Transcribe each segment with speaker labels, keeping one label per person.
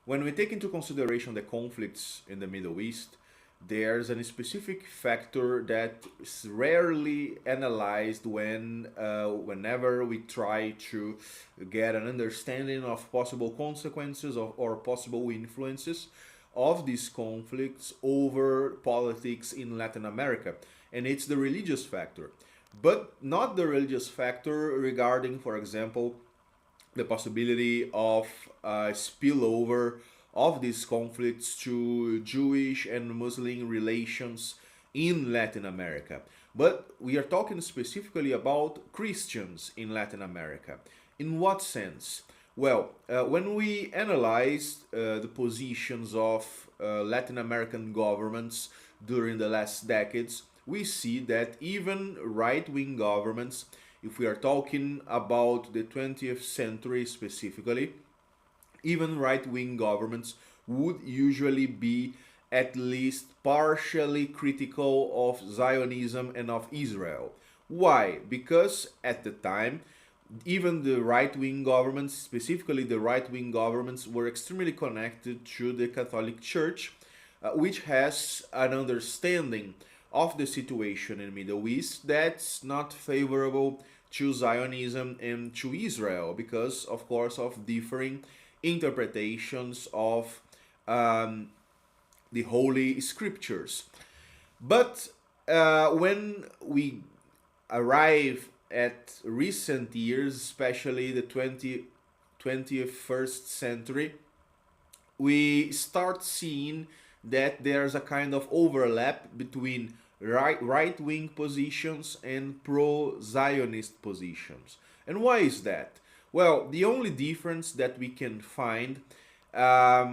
Speaker 1: when we take into consideration the conflicts in the Middle East, there's a specific factor that is rarely analyzed whenever we try to get an understanding of possible consequences or possible influences of these conflicts over politics in Latin America, and it's the religious factor. But not the religious factor regarding, for example, the possibility of spillover of these conflicts to Jewish and Muslim relations in Latin America. But we are talking specifically about Christians in Latin America. In what sense? Well, when we analyze the positions of Latin American governments during the last decades, we see that even right-wing governments, if we are talking about the 20th century specifically, even right-wing governments would usually be at least partially critical of Zionism and of Israel. Why? Because at the time, even the right-wing governments, specifically the right-wing governments, were extremely connected to the Catholic Church, which has an understanding of the situation in the Middle East that's not favorable to Zionism and to Israel because, of course, of differing interpretations of the Holy Scriptures. But when we arrive at recent years, especially the 21st century, we start seeing that there's a kind of overlap between right-wing positions and pro-Zionist positions. And why is that? Well, the only difference that we can find for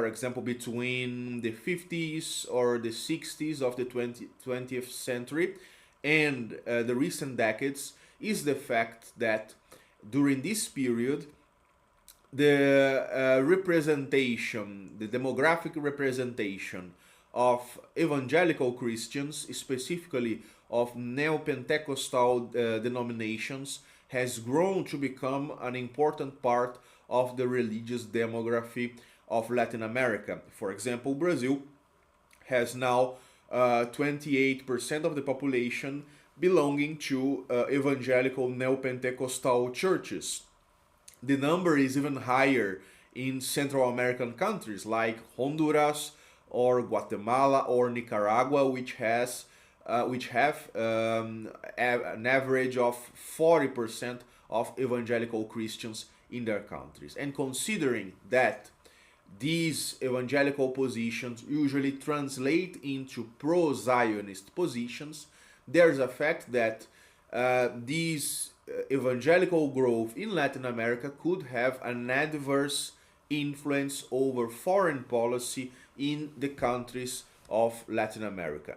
Speaker 1: example, between the 50s or the 60s of the 20th century and the recent decades is the fact that during this period, the the demographic representation of evangelical Christians, specifically of Neo-Pentecostal denominations, has grown to become an important part of the religious demography of Latin America. For example, Brazil has now 28% of the population belonging to evangelical Neo-Pentecostal churches. The number is even higher in Central American countries like Honduras or Guatemala or Nicaragua, which have an average of 40% of evangelical Christians in their countries. And considering that these evangelical positions usually translate into pro-Zionist positions, there's a fact that these evangelical growth in Latin America could have an adverse influence over foreign policy in the countries of Latin America.